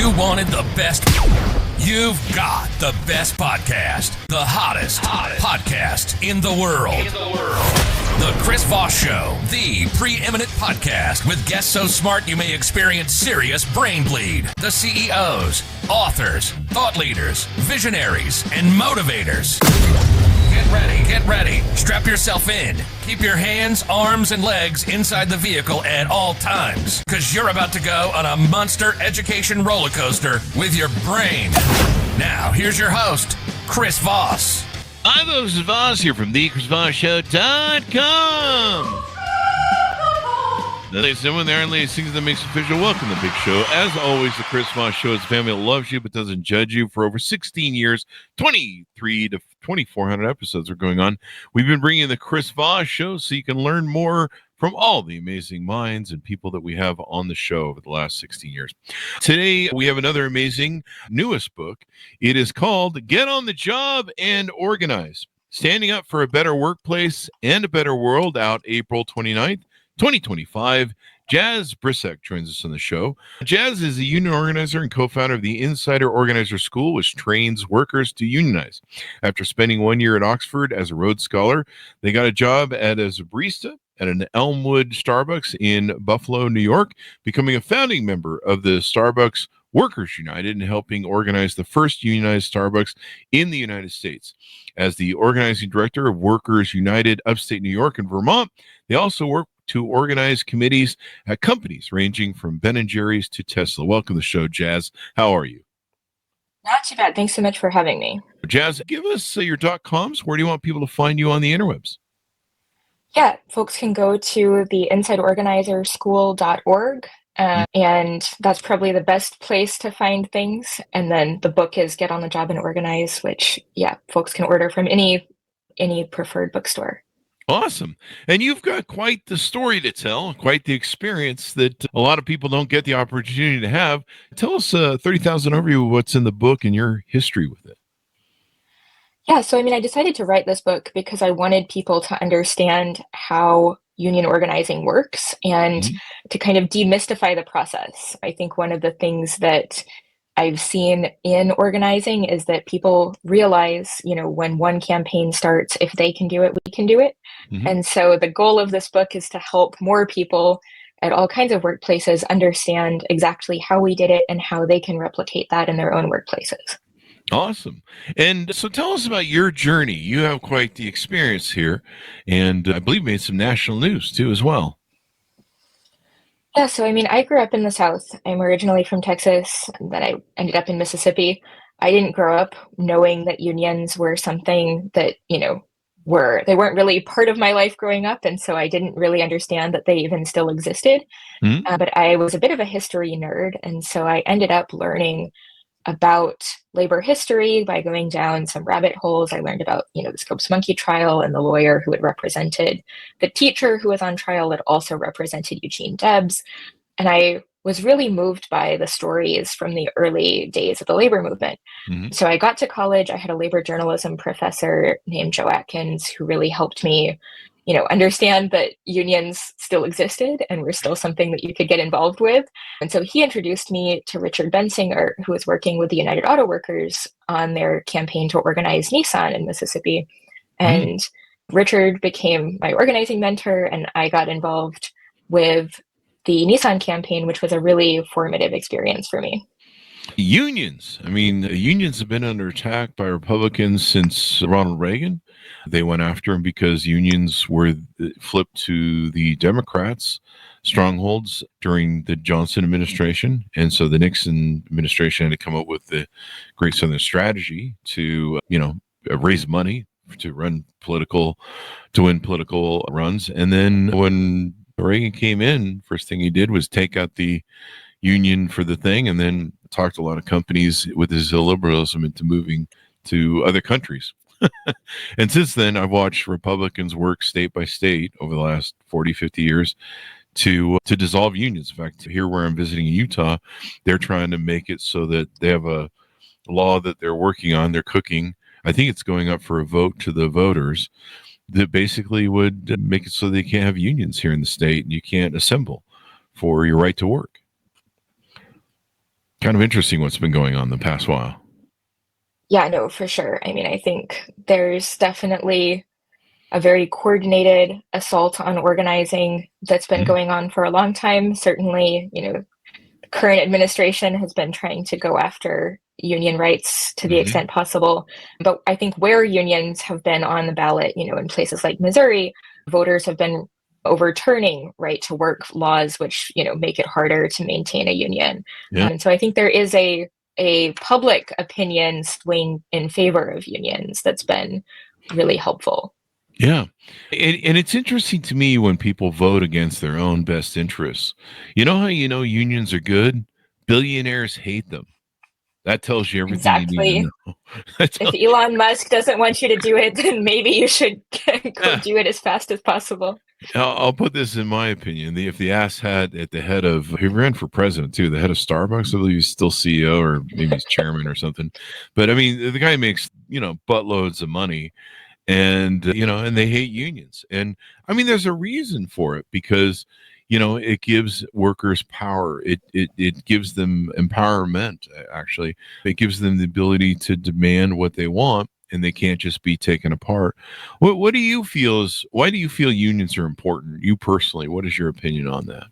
You wanted the best. You've got the best podcast. The hottest podcast in the world. The Chris Voss Show, the preeminent podcast with guests so smart you may experience serious brain bleed. The CEOs, authors, thought leaders, visionaries, and motivators. Get ready. Strap yourself in. Keep your hands, arms, and legs inside the vehicle at all times, because you're about to go on a monster education roller coaster with your brain. Now, here's your host, Chris Voss. Hi, folks. It's Voss here from thechrisvossshow.com. Ladies and gentlemen, there and ladies, things that makes official. Welcome to the big show. As always, the Chris Voss Show is a family that loves you but doesn't judge you. For over 16 years, 23 to 2,400 episodes are going on. We've been bringing the Chris Voss Show so you can learn more from all the amazing minds and people that we have on the show over the last 16 years. Today, we have another amazing newest book. It is called Get on the Job and Organize, Standing Up for a Better Workplace and a Better World, out April 29th, 2025. Jazz Brisack joins us on the show. Jazz is a union organizer and co-founder of the Insider Organizer School, which trains workers to unionize. After spending 1 year at Oxford as a Rhodes Scholar, they got a job as a barista at an Elmwood Starbucks in Buffalo, New York, becoming a founding member of the Starbucks Workers United and helping organize the first unionized Starbucks in the United States. As the organizing director of Workers United upstate New York and Vermont, they also work to organize committees at companies ranging from Ben & Jerry's to Tesla. Welcome to the show, Jazz. How are you? Not too bad. Thanks so much for having me. Jazz, give us your .coms. Where do you want people to find you on the interwebs? Yeah, folks can go to the insideorganizerschool.org, and that's probably the best place to find things. And then the book is Get on the Job and Organize, which, folks can order from any preferred bookstore. Awesome. And you've got quite the story to tell, quite the experience that a lot of people don't get the opportunity to have. Tell us 30,000 overview of what's in the book and your history with it. Yeah, so I decided to write this book because I wanted people to understand how union organizing works and to kind of demystify the process. I think one of the things that I've seen in organizing is that people realize, when one campaign starts, if they can do it, we can do it. And so the goal of this book is to help more people at all kinds of workplaces understand exactly how we did it and how they can replicate that in their own workplaces. Awesome. And so tell us about your journey. You have quite the experience here, and I believe made some national news too as well. Yeah, so I grew up in the South. I'm originally from Texas, and then I ended up in Mississippi. I didn't grow up knowing that unions were something that, they weren't really part of my life growing up, and so I didn't really understand that they even still existed. But I was a bit of a history nerd, and so I ended up learning about labor history by going down some rabbit holes. I learned about, the Scopes Monkey trial and the lawyer who had represented the teacher who was on trial that also represented Eugene Debs. And I was really moved by the stories from the early days of the labor movement. So I got to college. I had a labor journalism professor named Joe Atkins who really helped me, understand that unions still existed and were still something that you could get involved with. And so he introduced me to Richard Bensinger, who was working with the United Auto Workers on their campaign to organize Nissan in Mississippi. And Richard became my organizing mentor, and I got involved with the Nissan campaign, which was a really formative experience for me. Unions. Unions have been under attack by Republicans since Ronald Reagan. They went after him because unions were flipped to the Democrats' strongholds during the Johnson administration. And so the Nixon administration had to come up with the Great Southern Strategy to, raise money to win political runs. And then when Reagan came in, first thing he did was take out the union for the thing, and then talked a lot of companies with his illiberalism into moving to other countries. And since then, I've watched Republicans work state by state over the last 40, 50 years to dissolve unions. In fact, here where I'm visiting in Utah, they're trying to make it so that they have a law that they're working on, they're cooking. I think it's going up for a vote to the voters that basically would make it so they can't have unions here in the state and you can't assemble for your right to work. kind of interesting what's been going on the past while. Yeah, no, for sure. I mean, I think there's definitely a very coordinated assault on organizing that's been going on for a long time. Certainly, the current administration has been trying to go after union rights to the extent possible. But I think where unions have been on the ballot, in places like Missouri, voters have been overturning right to work laws, which, make it harder to maintain a union. Yeah. And so I think there is a public opinion swing in favor of unions that's been really helpful. Yeah. And it's interesting to me when people vote against their own best interests. You know how unions are good? Billionaires hate them. That tells you everything Exactly. you need to know. If Elon Musk doesn't want you to do it, then maybe you should go do it as fast as possible. I'll put this in my opinion. If the ass had at the head of, he ran for president too, the head of Starbucks, I believe he's still CEO or maybe he's chairman or something. But I mean, the guy makes, buttloads of money. And, and they hate unions. And I mean, there's a reason for it because, it gives workers power. It gives them empowerment, actually. It gives them the ability to demand what they want, and they can't just be taken apart. What do you feel why do you feel unions are important? You personally, what is your opinion on that?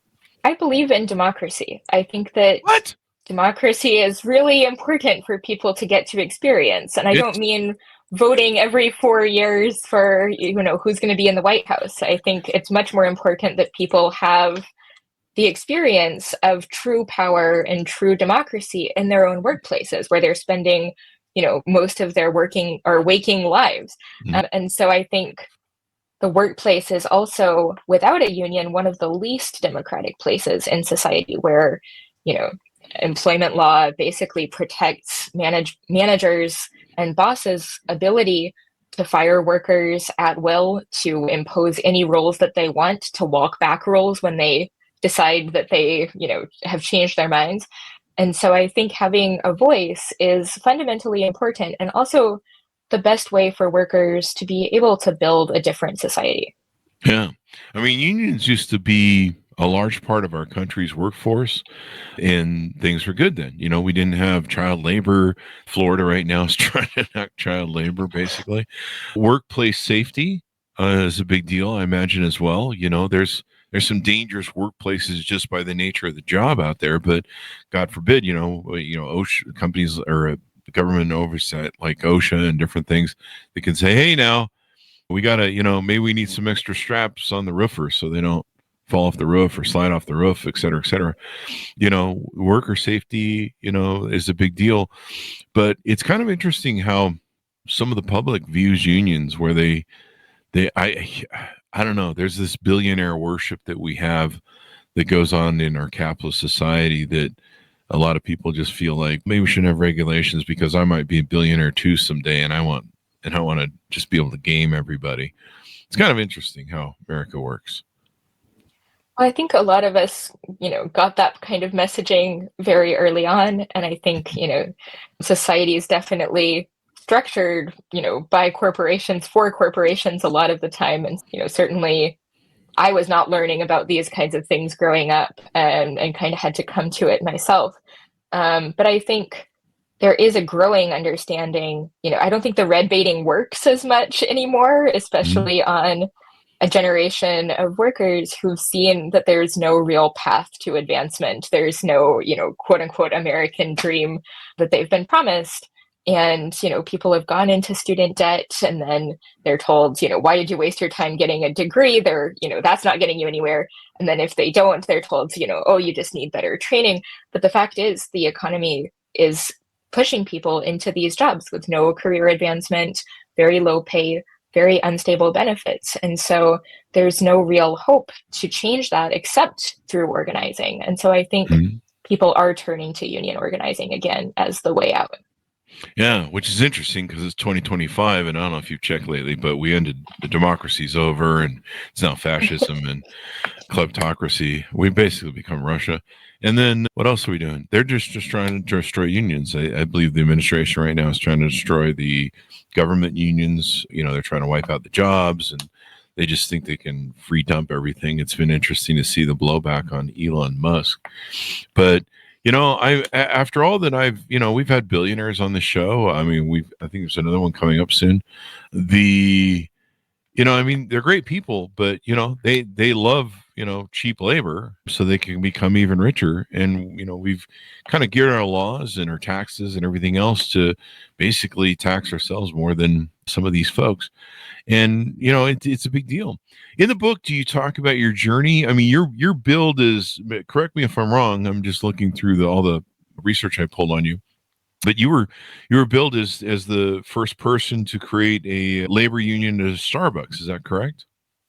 I believe in democracy. I think that democracy is really important for people to get to experience. And I don't mean voting every 4 years for, who's going to be in the White House. I think it's much more important that people have the experience of true power and true democracy in their own workplaces where they're spending, most of their working or waking lives. And so I think the workplace is also, without a union, one of the least democratic places in society where, employment law basically protects managers and bosses' ability to fire workers at will, to impose any rules that they want, to walk back rules when they decide that they, have changed their minds. And so I think having a voice is fundamentally important and also the best way for workers to be able to build a different society. Yeah. I mean, unions used to be a large part of our country's workforce, and things were good then. We didn't have child labor. Florida right now is trying to enact child labor, basically. Workplace safety is a big deal, I imagine, as well. There's some dangerous workplaces just by the nature of the job out there, but God forbid, OSHA companies or government oversight like OSHA and different things, they can say, hey, now we got to, maybe we need some extra straps on the roofers so they don't fall off the roof or slide off the roof, et cetera, et cetera. Worker safety, is a big deal. But it's kind of interesting how some of the public views unions where I don't know, there's this billionaire worship that we have that goes on in our capitalist society that a lot of people just feel like maybe we shouldn't have regulations because I might be a billionaire too someday and I want to just be able to game everybody. It's kind of interesting how America works. I think a lot of us, got that kind of messaging very early on. And I think, society is definitely structured, by corporations, for corporations a lot of the time. And, certainly I was not learning about these kinds of things growing up and kind of had to come to it myself. But I think there is a growing understanding, I don't think the red baiting works as much anymore, especially on a generation of workers who've seen that there's no real path to advancement. There's no, quote unquote, American dream that they've been promised. And, people have gone into student debt and then they're told, why did you waste your time getting a degree? That's not getting you anywhere. And then if they don't, they're told, oh, you just need better training. But the fact is the economy is pushing people into these jobs with no career advancement, very low pay, very unstable benefits. And so there's no real hope to change that except through organizing. And so I think people are turning to union organizing again as the way out. Yeah, which is interesting because it's 2025, and I don't know if you've checked lately, but we ended the democracy's over, and it's now fascism and kleptocracy. We basically become Russia. And then what else are we doing? They're just trying to destroy unions. I believe the administration right now is trying to destroy the government unions. They're trying to wipe out the jobs, and they just think they can free dump everything. It's been interesting to see the blowback on Elon Musk. But After all that we've had billionaires on the show. I mean, I think there's another one coming up soon. They're great people, but they love, cheap labor so they can become even richer. And, we've kind of geared our laws and our taxes and everything else to basically tax ourselves more than some of these folks. And, it's a big deal. In the book, do you talk about your journey? I mean, your build is, correct me if I'm wrong, I'm just looking through all the research I pulled on you. But you were billed as the first person to create a labor union at Starbucks. Is that correct?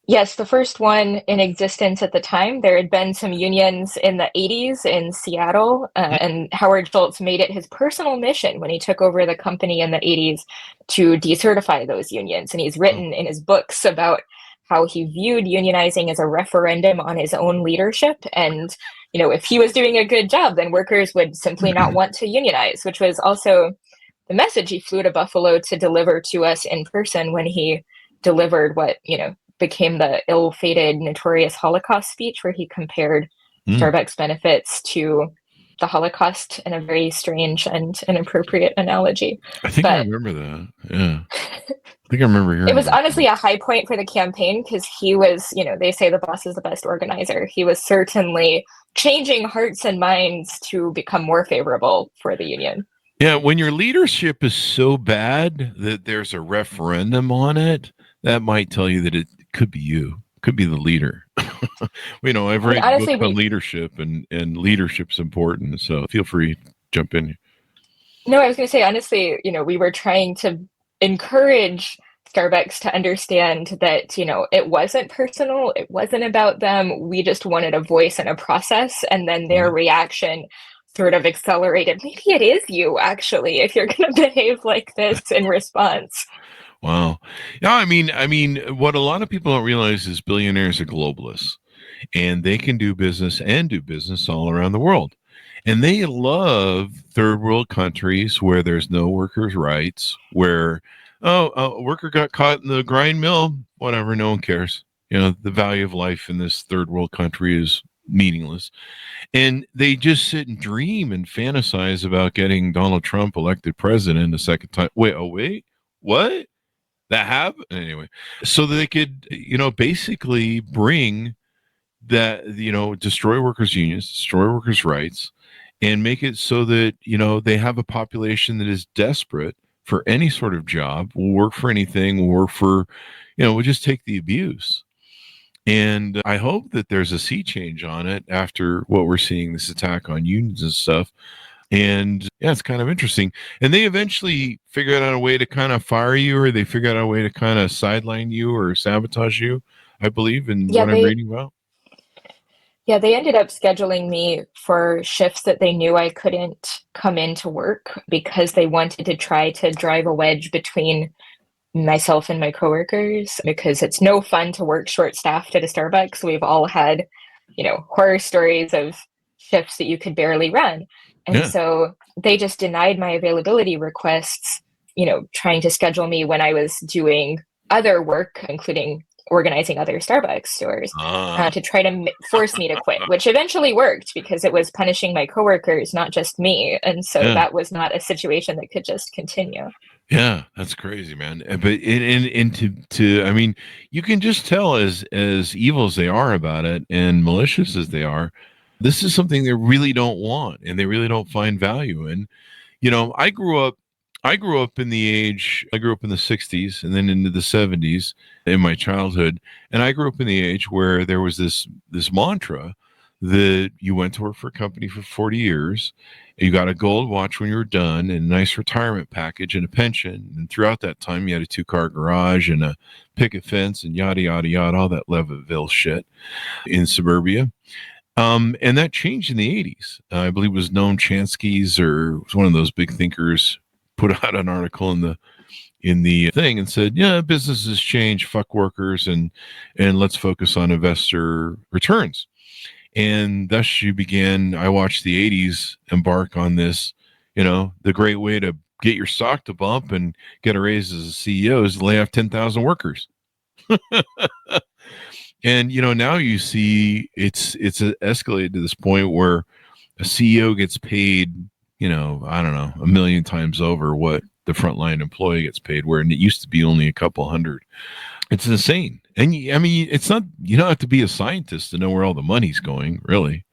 Yes, the first one in existence at the time. There had been some unions in the 80s in Seattle, and Howard Schultz made it his personal mission when he took over the company in the 80s to decertify those unions. And he's written in his books about how he viewed unionizing as a referendum on his own leadership. And, if he was doing a good job, then workers would simply not want to unionize, which was also the message he flew to Buffalo to deliver to us in person when he delivered what, became the ill-fated, notorious Holocaust speech, where he compared Starbucks benefits to the Holocaust in a very strange and inappropriate analogy. I remember that. Yeah. I think I remember hearing it was honestly a high point for the campaign because he was, they say the boss is the best organizer. He was certainly changing hearts and minds to become more favorable for the union. Yeah, when your leadership is so bad that there's a referendum on it, that might tell you that it could be you, could be the leader. I've read a book on leadership, and leadership's important. So feel free to jump in. No, I was going to say, honestly, we were trying to encourage Starbucks to understand that, it wasn't personal. It wasn't about them. We just wanted a voice and a process. And then their reaction sort of accelerated. Maybe it is you, actually, if you're going to behave like this in response. Wow. Yeah, I mean, what a lot of people don't realize is billionaires are globalists, and they can do business all around the world. And they love third world countries where there's no workers' rights, where, a worker got caught in the grind mill, whatever, no one cares. The value of life in this third world country is meaningless. And they just sit and dream and fantasize about getting Donald Trump elected president a second time. Wait, what? That happened? Anyway, so that they could, basically bring that, destroy workers' unions, destroy workers' rights, and make it so that, they have a population that is desperate for any sort of job, will work for anything, will work for, will just take the abuse. And I hope that there's a sea change on it after what we're seeing, this attack on unions and stuff. And yeah, it's kind of interesting. And they eventually figured out a way to kind of fire you, or they figured out a way to kind of sideline you or sabotage you, I believe, in what I'm reading about. Yeah, they ended up scheduling me for shifts that they knew I couldn't come into work because they wanted to try to drive a wedge between myself and my coworkers, because it's no fun to work short-staffed at a Starbucks. We've all had, horror stories of shifts that you could barely run. And so they just denied my availability requests, trying to schedule me when I was doing other work, including organizing other Starbucks stores, to try to force me to quit, which eventually worked because it was punishing my coworkers, not just me. And so that was not a situation that could just continue. Yeah, that's crazy, man. But I mean, you can just tell as evil as they are about it and malicious as they are, this is something they really don't want and they really don't find value in. I grew up in the 60s and then into the 70s in my childhood. And I grew up in the age where there was this mantra that you went to work for a company for 40 years. You got a gold watch when you were done, and a nice retirement package and a pension. And throughout that time, you had a 2-car garage and a picket fence and yada, yada, yada, all that Leaventville shit in suburbia. And that changed in the 80s. I believe it was Noam Chomsky's, or was one of those big thinkers, put out an article in the thing and said, yeah, businesses change, fuck workers, and let's focus on investor returns. And thus I watched the 80s embark on this, the great way to get your stock to bump and get a raise as a CEO is to lay off 10,000 workers. And, now you see it's escalated to this point where, a CEO gets paid, I don't know, 1 million times over what the frontline employee gets paid, where it used to be only a couple hundred. It's insane. And I mean, it's not, you don't have to be a scientist to know where all the money's going, really.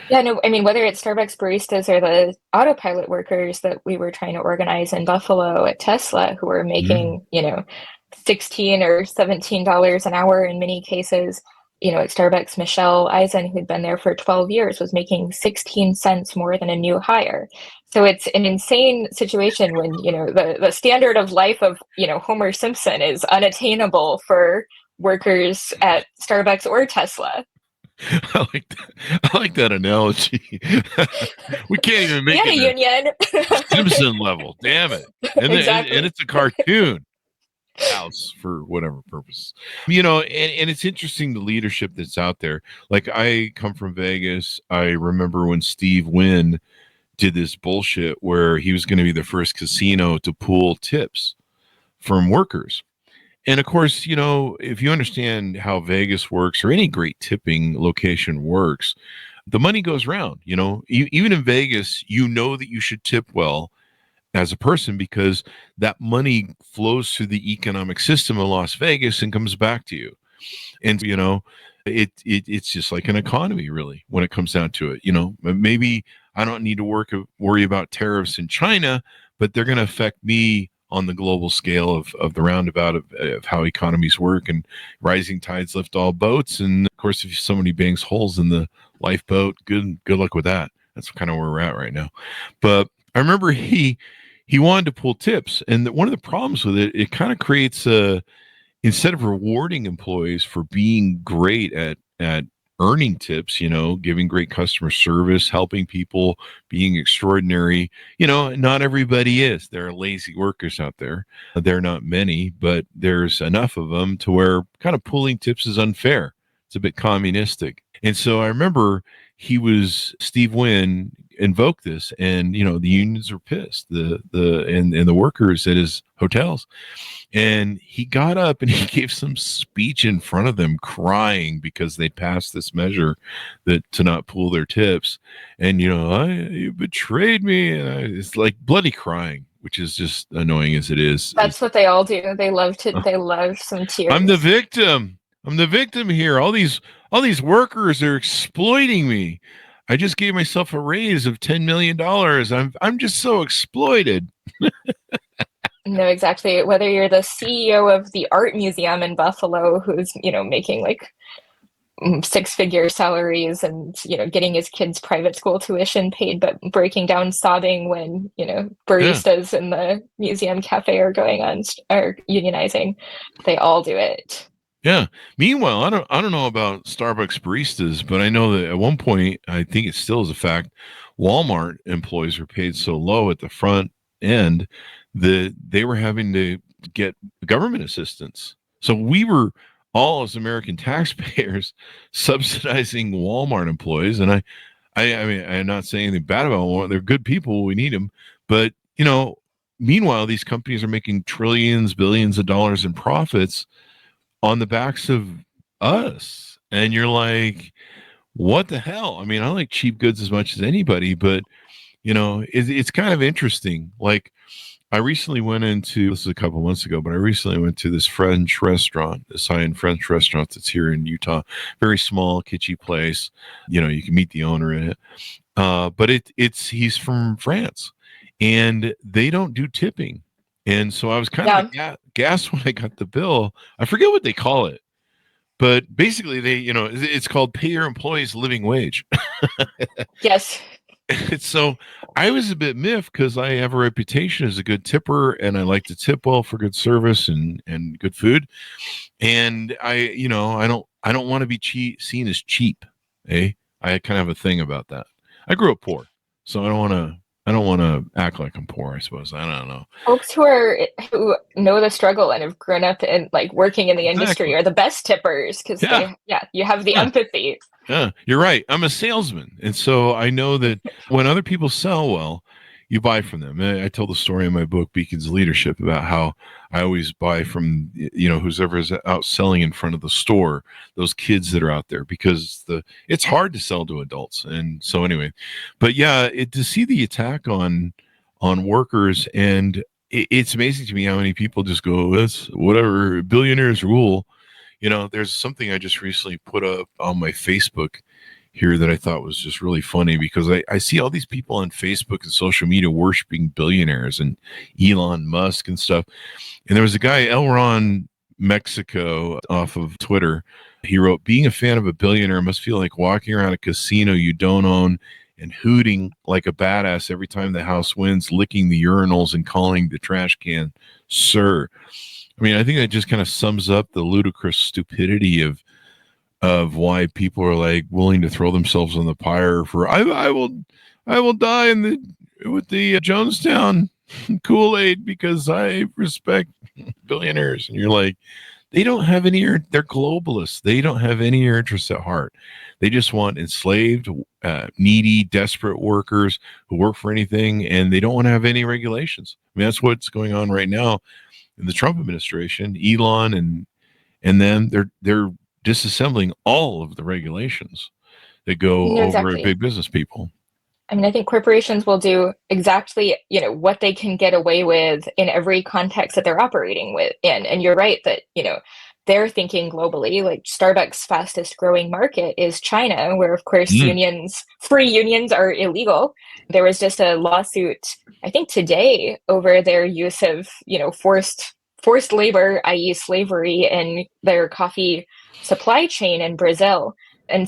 Yeah, no, I mean, whether it's Starbucks baristas or the autopilot workers that we were trying to organize in Buffalo at Tesla, who were making, $16 or $17 an hour in many cases, at Starbucks, Michelle Eisen, who'd been there for 12 years, was making 16 cents more than a new hire. So it's an insane situation when, the standard of life of, Homer Simpson is unattainable for workers at Starbucks or Tesla. I like that analogy. We can't even make it a union. Simpson level. Damn it! And Exactly. and it's a cartoon house for whatever purpose. And it's interesting, the leadership that's out there. Like, I come from Vegas. I remember when Steve Wynn did this bullshit where he was going to be the first casino to pool tips from workers. And of course, if you understand how Vegas works, or any great tipping location works, the money goes around. Even in Vegas, that you should tip well as a person, because that money flows through the economic system of Las Vegas and comes back to you. And it's just like an economy, really, when it comes down to it. Maybe I don't need to worry about tariffs in China, but they're going to affect me on the global scale of the roundabout of how economies work, and rising tides lift all boats. And of course, if somebody bangs holes in the lifeboat, good luck with that. That's kind of where we're at right now. But I remember he wanted to pull tips, and one of the problems with it kind of creates instead of rewarding employees for being great at earning tips, giving great customer service, helping people, being extraordinary. Not everybody is. There are lazy workers out there. There are not many, but there's enough of them to where kind of pooling tips is unfair. It's a bit communistic. And so I remember Steve Wynn invoked this, and the unions were pissed, and the workers at his hotels. And he got up and he gave some speech in front of them, crying because they passed this measure to not pool their tips. And you betrayed me, and it's like bloody crying, which is just annoying as it is. That's what they all do. They love some tears. I'm the victim here. All these workers are exploiting me. I just gave myself a raise of $10 million. I'm just so exploited. No, exactly. Whether you're the CEO of the art museum in Buffalo, who's, making like 6-figure salaries and, getting his kids' private school tuition paid, but breaking down sobbing when, baristas in the museum cafe are unionizing. They all do it. Yeah. Meanwhile, I don't know about Starbucks baristas, but I know that at one point, I think it still is a fact, Walmart employees were paid so low at the front end that they were having to get government assistance. So we were all, as American taxpayers, subsidizing Walmart employees. And I mean, I'm not saying anything bad about Walmart. They're good people. We need them. But, meanwhile, these companies are making trillions, billions of dollars in profits on the backs of us. And you're like, what the hell? I mean, I like cheap goods as much as anybody, but it's kind of interesting. Like, I recently went into, this is a couple months ago, but I recently went to this French restaurant, this high-end French restaurant that's here in Utah. Very small, kitschy place. You can meet the owner in it. But he's from France, and they don't do tipping. And so I was kind of gassed when I got the bill. I forget what they call it, but basically it's called pay your employees living wage. Yes. So I was a bit miffed because I have a reputation as a good tipper, and I like to tip well for good service and good food. And I don't want to be seen as cheap. I kind of have a thing about that. I grew up poor, so I don't want to act like I'm poor, I suppose. I don't know. Folks who know the struggle and have grown up in like working in the industry are the best tippers because you have the empathy. Yeah, you're right. I'm a salesman. And so I know that when other people sell well, you buy from them. I tell the story in my book, Beacons of Leadership, about how I always buy from, who's ever is out selling in front of the store, those kids that are out there, because it's hard to sell to adults. And so anyway, but yeah, to see the attack on workers, and it's amazing to me how many people just go, that's whatever, billionaires rule. There's something I just recently put up on my Facebook here that I thought was just really funny, because I see all these people on Facebook and social media worshiping billionaires and Elon Musk and stuff. And there was a guy, Elron Mexico, off of Twitter. He wrote, being a fan of a billionaire must feel like walking around a casino you don't own and hooting like a badass every time the house wins, licking the urinals and calling the trash can sir. I mean, I think that just kind of sums up the ludicrous stupidity of why people are like willing to throw themselves on the pyre for I will die with the Jonestown Kool-Aid because I respect billionaires. And you're like, they don't have any, they're globalists. They don't have any interests at heart. They just want enslaved, needy, desperate workers who work for anything, and they don't want to have any regulations. I mean, that's what's going on right now in the Trump administration. Elon and then they're disassembling all of the regulations that go over big business people. I mean, I think corporations will do exactly, what they can get away with in every context that they're operating in. And you're right that, they're thinking globally. Like Starbucks' fastest growing market is China, where of course free unions are illegal. There was just a lawsuit, I think today, over their use of, forced labor, i.e. slavery, in their coffee supply chain in Brazil. And,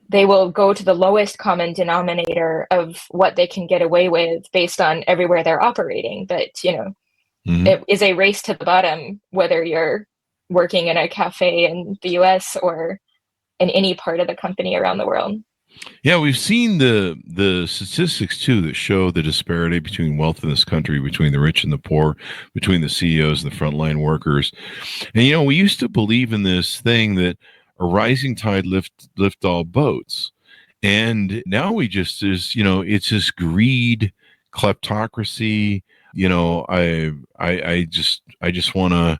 they will go to the lowest common denominator of what they can get away with based on everywhere they're operating. But, it is a race to the bottom, whether you're working in a cafe in the US or in any part of the company around the world. Yeah, we've seen the statistics too that show the disparity between wealth in this country, between the rich and the poor, between the CEOs and the frontline workers. And we used to believe in this thing that a rising tide lift all boats, and now we just it's this greed, kleptocracy. I just want to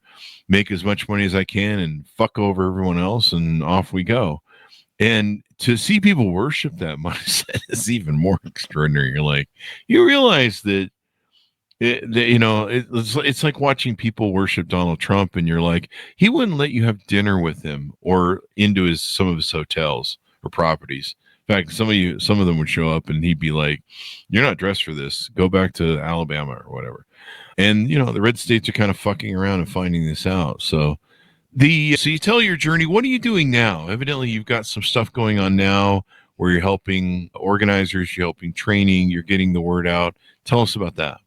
make as much money as I can and fuck over everyone else, and off we go. And to see people worship that mindset is even more extraordinary. You're like, you realize that, it's like watching people worship Donald Trump, and you're like, he wouldn't let you have dinner with him or into some of his hotels or properties. In fact, some of them would show up and he'd be like, you're not dressed for this. Go back to Alabama or whatever. And, the red states are kind of fucking around and finding this out. So you tell your journey. What are you doing now? Evidently, you've got some stuff going on now where you're helping organizers, you're helping training, you're getting the word out. Tell us about that.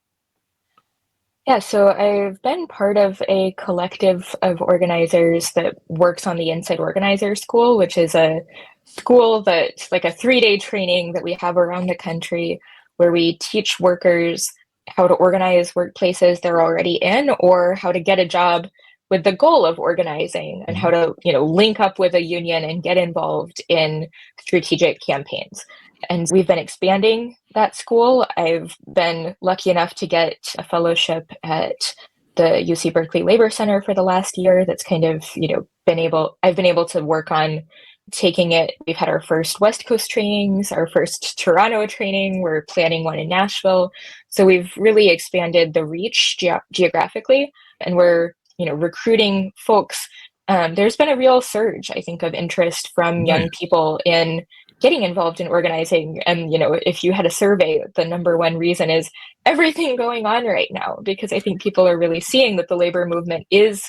Yeah, so I've been part of a collective of organizers that works on the Inside Organizer School, which is a school that's like a 3-day training that we have around the country where we teach workers how to organize workplaces they're already in, or how to get a job with the goal of organizing, and how to, link up with a union and get involved in strategic campaigns. And we've been expanding that school. I've been lucky enough to get a fellowship at the UC Berkeley Labor Center for the last year. That's kind of, I've been able to work on taking it. We've had our first West Coast trainings, our first Toronto training. We're planning one in Nashville. So we've really expanded the reach geographically, and we're, recruiting folks. There's been a real surge, I think, of interest from young people in getting involved in organizing. And, if you had a survey, the number one reason is everything going on right now, because I think people are really seeing that the labor movement is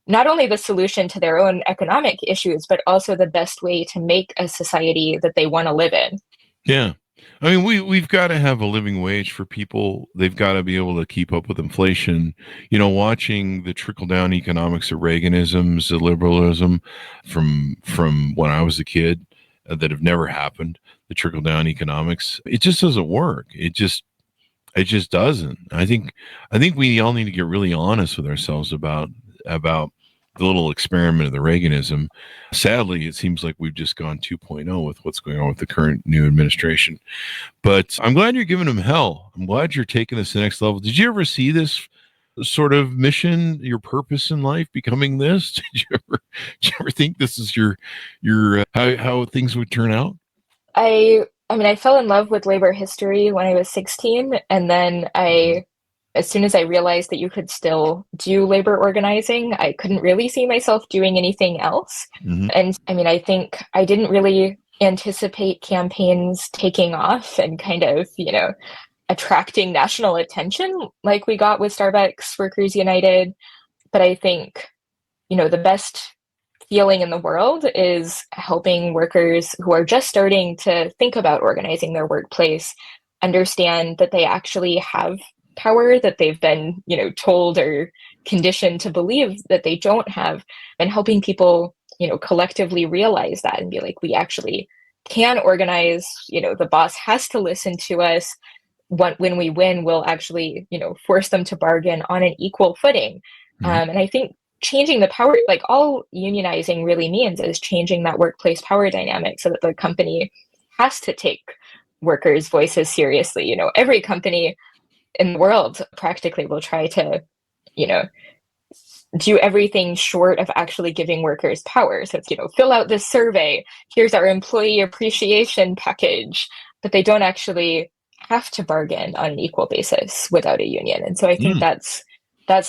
not only the solution to their own economic issues, but also the best way to make a society that they want to live in. Yeah. I mean, we've got to have a living wage for people. They've got to be able to keep up with inflation. Watching the trickle-down economics of Reaganism, liberalism from when I was a kid, that have never happened. The trickle-down economics, it just doesn't work. It just doesn't. I think we all need to get really honest with ourselves about the little experiment of the Reaganism. Sadly, it seems like we've just gone 2.0 with what's going on with the current new administration. But I'm glad you're giving them hell. I'm glad you're taking this to the next level. Did you ever see this sort of mission, your purpose in life becoming this? Did you ever think this is your how things would turn out? I mean, I fell in love with labor history when I was 16, and then as soon as I realized that you could still do labor organizing, I couldn't really see myself doing anything else. Mm-hmm. And I mean, I think I didn't really anticipate campaigns taking off and kind of, attracting national attention like we got with Starbucks Workers United. But I think, the best feeling in the world is helping workers who are just starting to think about organizing their workplace understand that they actually have power that they've been, told or conditioned to believe that they don't have, and helping people, collectively realize that and be like, we actually can organize, the boss has to listen to us. When we win, we'll actually, force them to bargain on an equal footing. Mm-hmm. And I think changing the power, like all unionizing really means is changing that workplace power dynamic so that the company has to take workers' voices seriously. Every company in the world practically will try to, do everything short of actually giving workers power. So it's, fill out this survey, here's our employee appreciation package, but they don't actually have to bargain on an equal basis without a union. And so I think that's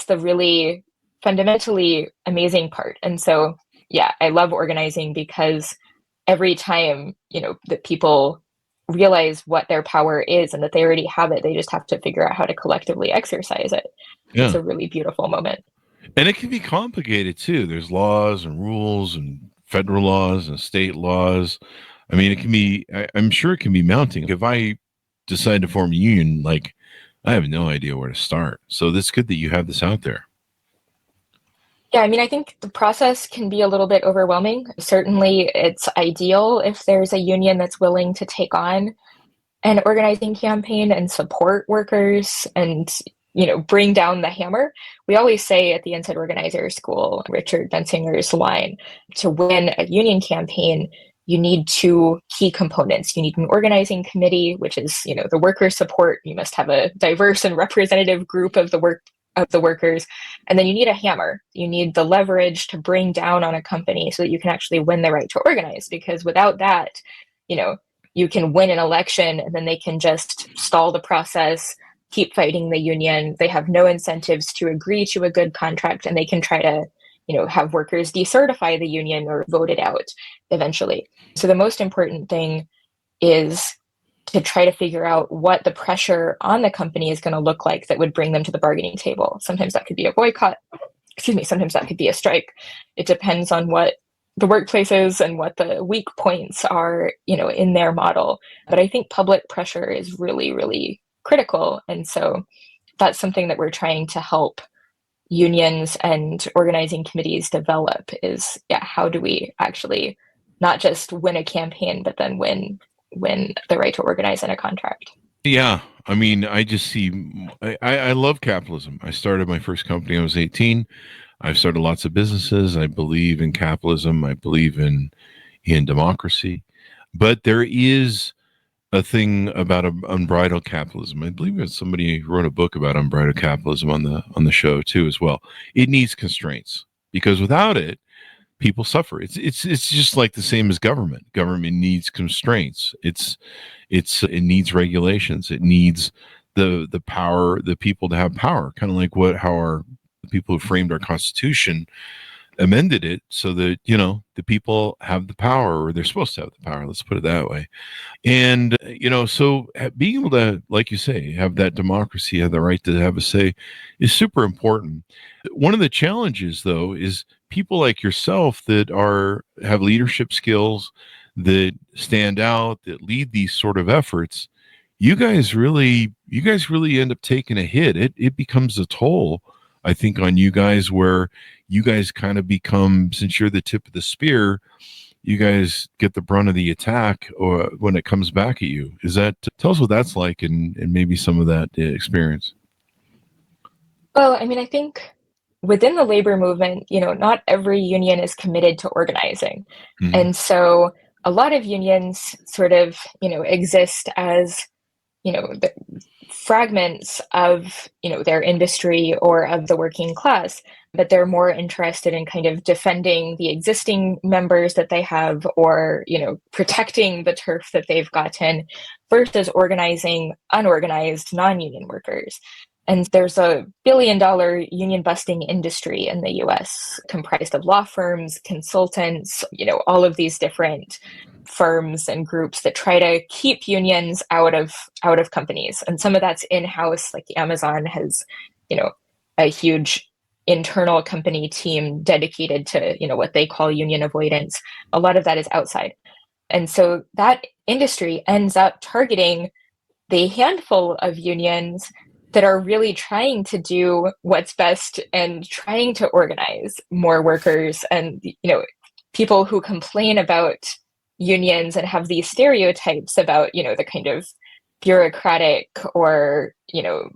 the really fundamentally amazing part. And so, yeah, I love organizing because every time, that people realize what their power is and that they already have it, they just have to figure out how to collectively exercise it. Yeah. It's a really beautiful moment. And it can be complicated too. There's laws and rules and federal laws and state laws. I mean, it can be, I'm sure it can be mounting. If I decide to form a union, like, I have no idea where to start. So it's good that you have this out there. Yeah, I mean, I think the process can be a little bit overwhelming. Certainly, it's ideal if there's a union that's willing to take on an organizing campaign and support workers and, bring down the hammer. We always say at the Inside Organizer School, Richard Bensinger's line, to win a union campaign, you need two key components. You need an organizing committee, which is, the worker support. You must have a diverse and representative group of the workers. And then you need a hammer. You need the leverage to bring down on a company so that you can actually win the right to organize. Because without that, you can win an election and then they can just stall the process, keep fighting the union. They have no incentives to agree to a good contract, and they can try to, have workers decertify the union or vote it out eventually. So the most important thing is to try to figure out what the pressure on the company is going to look like that would bring them to the bargaining table. Sometimes that could be a boycott. Sometimes that could be a strike. It depends on what the workplace is and what the weak points are, in their model. But I think public pressure is really, really critical. And so that's something that we're trying to help unions and organizing committees develop is, how do we actually not just win a campaign, but then win the right to organize in a contract? Yeah. I mean, I just see, I love capitalism. I started my first company when I was 18. I've started lots of businesses. I believe in capitalism. I believe in democracy. But there is a thing about unbridled capitalism. I believe that somebody wrote a book about unbridled capitalism on the show too as well. It needs constraints because without it, people suffer. It's just like the same as government. Government needs constraints. It needs regulations. It needs the power, the people to have power. Kind of like the people who framed our Constitution amended it so that the people have the power, or they're supposed to have the power. Let's put it that way. And so being able to, like you say, have that democracy, have the right to have a say, is super important. One of the challenges, though, is people like yourself that have leadership skills, that stand out, that lead these sort of efforts. You guys really end up taking a hit. It becomes a toll, I think, on you guys, where you guys kind of become, since you're the tip of the spear, you guys get the brunt of the attack or when it comes back at you. Tell us what that's like and maybe some of that experience. Well, I mean, I think within the labor movement, not every union is committed to organizing. Mhm. And so a lot of unions sort of, exist as, the fragments of, their industry or of the working class, but they're more interested in kind of defending the existing members that they have, or, protecting the turf that they've gotten, versus organizing unorganized non-union workers. And there's a billion-dollar union-busting industry in the US, comprised of law firms, consultants, all of these different firms and groups that try to keep unions out of companies. And some of that's in-house, like Amazon has, a huge internal company team dedicated to, what they call union avoidance. A lot of that is outside. And so that industry ends up targeting the handful of unions that are really trying to do what's best and trying to organize more workers, and people who complain about unions and have these stereotypes about the kind of bureaucratic or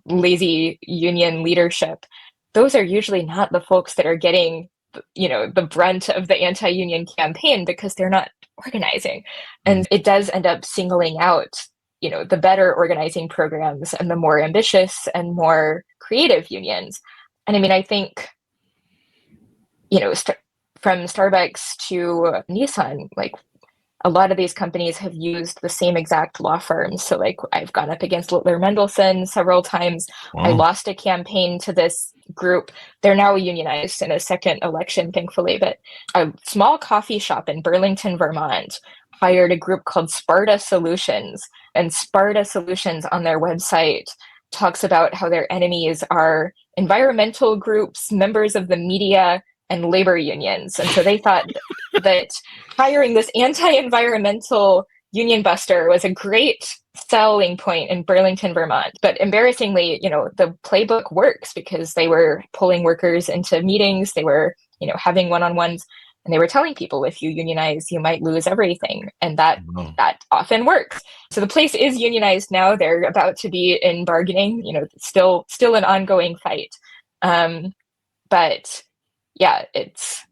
lazy union leadership. Those are usually not the folks that are getting the brunt of the anti-union campaign, because they're not organizing. And it does end up singling out the better organizing programs and the more ambitious and more creative unions. And I mean, I think, from Starbucks to Nissan, like, a lot of these companies have used the same exact law firms. So, like, I've gone up against Littler Mendelsohn several times. Wow. I lost a campaign to this group. They're now unionized in a second election, thankfully. But a small coffee shop in Burlington, Vermont, hired a group called Sparta Solutions. And Sparta Solutions on their website talks about how their enemies are environmental groups, members of the media, and labor unions. And so they thought that hiring this anti-environmental union buster was a great selling point in Burlington, Vermont. But embarrassingly, the playbook works, because they were pulling workers into meetings, they were, having one-on-ones, and they were telling people, if you unionize, you might lose everything. And that often works. So the place is unionized now. They're about to be in bargaining, still an ongoing fight. But yeah, it's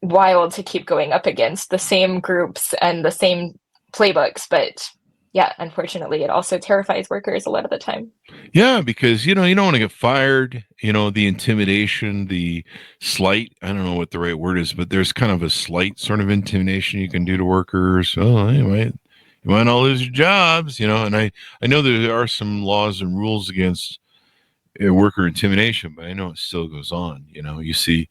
wild to keep going up against the same groups and the same playbooks. But yeah, unfortunately, it also terrifies workers a lot of the time. Yeah, because, you don't want to get fired, the intimidation, the slight, I don't know what the right word is, but there's kind of a slight sort of intimidation you can do to workers. Oh, anyway, you might not lose your jobs, and I know there are some laws and rules against worker intimidation, but I know it still goes on. You see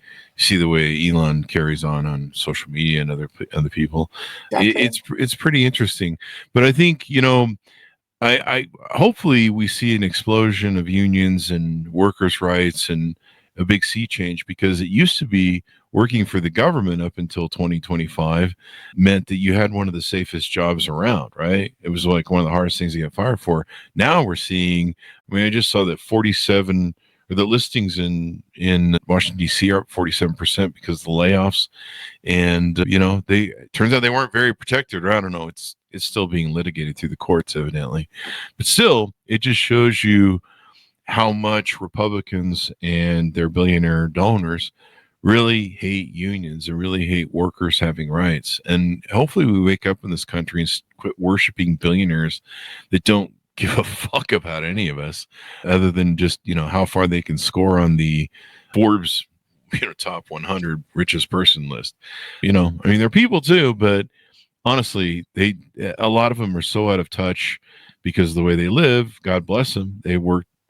the way Elon carries on social media and other people. Exactly. It's pretty interesting. But I think, I hopefully we see an explosion of unions and workers' rights and a big sea change, because it used to be working for the government up until 2025 meant that you had one of the safest jobs around, right? It was like one of the hardest things to get fired for. Now we're seeing, I just saw that 47, or the listings in Washington, D.C. are up 47% because of the layoffs. And, turns out they weren't very protected, or I don't know, it's still being litigated through the courts, evidently. But still, it just shows you how much Republicans and their billionaire donors really hate unions and really hate workers having rights. And hopefully we wake up in this country and quit worshiping billionaires that don't give a fuck about any of us, other than just, how far they can score on the Forbes, top 100 richest person list. They're people too, but honestly, a lot of them are so out of touch because of the way they live. God bless them.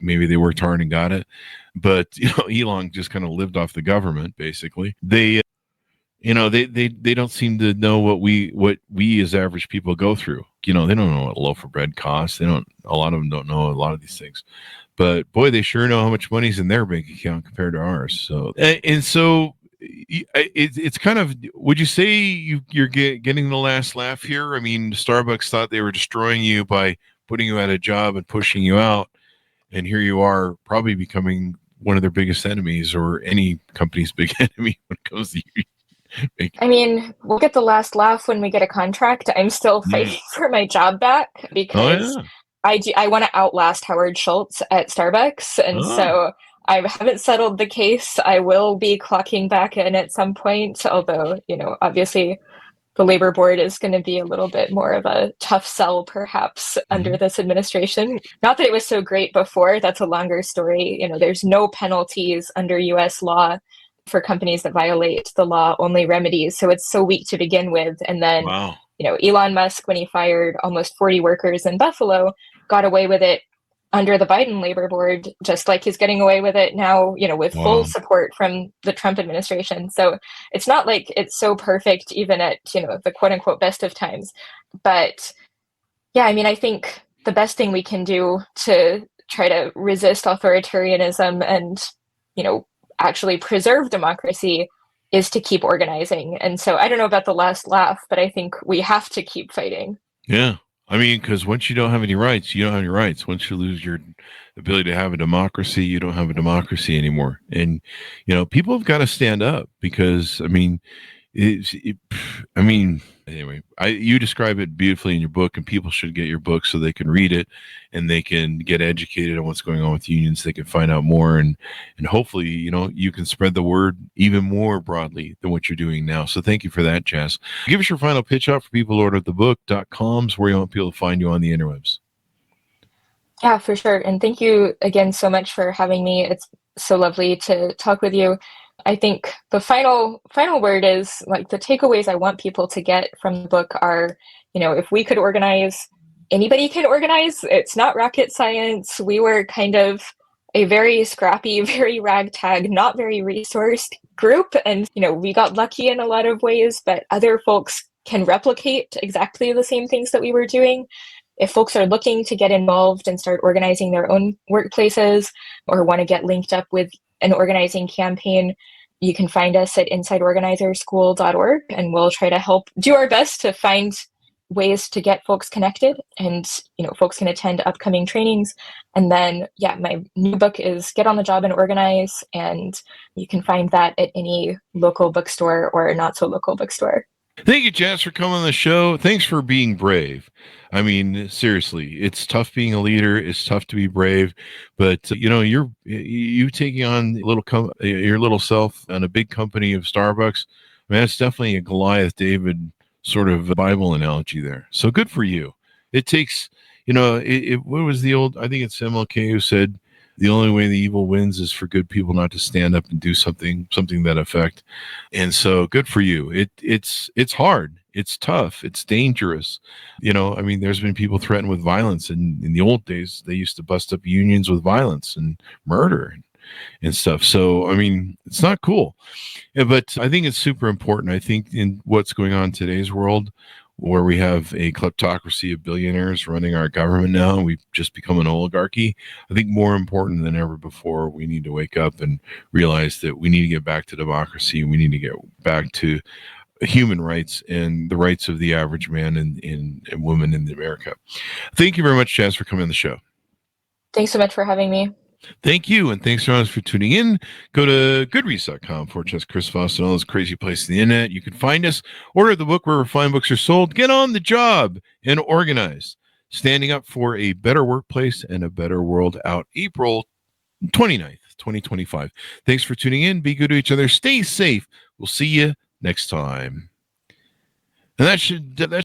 Maybe they worked hard and got it. But, Elon just kind of lived off the government, basically. They don't seem to know what we as average people go through. They don't know what a loaf of bread costs. A lot of them don't know a lot of these things. But boy, they sure know how much money's in their bank account compared to ours. So, it's kind of, would you say you're getting the last laugh here? Starbucks thought they were destroying you by putting you at a job and pushing you out. And here you are, probably becoming one of their biggest enemies, or any company's big enemy when it comes to you. We'll get the last laugh when we get a contract. I'm still fighting for my job back, because I want to outlast Howard Schultz at Starbucks. And so I haven't settled the case. I will be clocking back in at some point, although, obviously the labor board is going to be a little bit more of a tough sell, perhaps, under this administration. Not that it was so great before. That's a longer story. There's no penalties under U.S. law for companies that violate the law, only remedies. So it's so weak to begin with. And then, Wow. Elon Musk, when he fired almost 40 workers in Buffalo, got away with it under the Biden labor board, just like he's getting away with it now, with full support from the Trump administration. So it's not like it's so perfect, even at, the quote unquote best of times. But yeah, I think the best thing we can do to try to resist authoritarianism and, actually preserve democracy is to keep organizing. And so I don't know about the last laugh, but I think we have to keep fighting. Yeah. Because once you don't have any rights, you don't have any rights. Once you lose your ability to have a democracy, you don't have a democracy anymore. And, people have got to stand up because, anyway, you describe it beautifully in your book, and people should get your book so they can read it and they can get educated on what's going on with unions. They can find out more, and hopefully, you can spread the word even more broadly than what you're doing now. So thank you for that, Jess. Give us your final pitch out for people. orderthebook.com is where you want people to find you on the interwebs. Yeah, for sure. And thank you again so much for having me. It's so lovely to talk with you. I think the final word is like the takeaways I want people to get from the book are, if we could organize, anybody can organize. It's not rocket science. We were kind of a very scrappy, very ragtag, not very resourced group. And, we got lucky in a lot of ways, but other folks can replicate exactly the same things that we were doing. If folks are looking to get involved and start organizing their own workplaces or want to get linked up with an organizing campaign, you can find us at insideorganizerschool.org, and we'll try to do our best to find ways to get folks connected, and folks can attend upcoming trainings. And then my new book is Get on the Job and Organize, and you can find that at any local bookstore or not so local bookstore. Thank you, Jess, for coming on the show. Thanks for being brave. Seriously, it's tough being a leader. It's tough to be brave, but you taking on your little self and a big company of Starbucks. It's definitely a Goliath David sort of Bible analogy there. So good for you. It takes, what was the old? I think it's MLK who said, the only way the evil wins is for good people not to stand up and do something that effect. And so good for you. It's hard. It's tough. It's dangerous. There's been people threatened with violence, and in the old days, they used to bust up unions with violence and murder and stuff. So, it's not cool, but I think it's super important. I think in what's going on in today's world, where we have a kleptocracy of billionaires running our government now, we've just become an oligarchy. I think more important than ever before, we need to wake up and realize that we need to get back to democracy. We need to get back to human rights and the rights of the average man and woman in America. Thank you very much, Chaz, for coming on the show. Thanks so much for having me. Thank you, and thanks so much for tuning in. Go to goodreads.com for just Chris Voss and all those crazy places on the internet. You can find us, order the book wherever fine books are sold, get on the job, and organize. Standing up for a better workplace and a better world out April 29th, 2025. Thanks for tuning in. Be good to each other. Stay safe. We'll see you next time. And that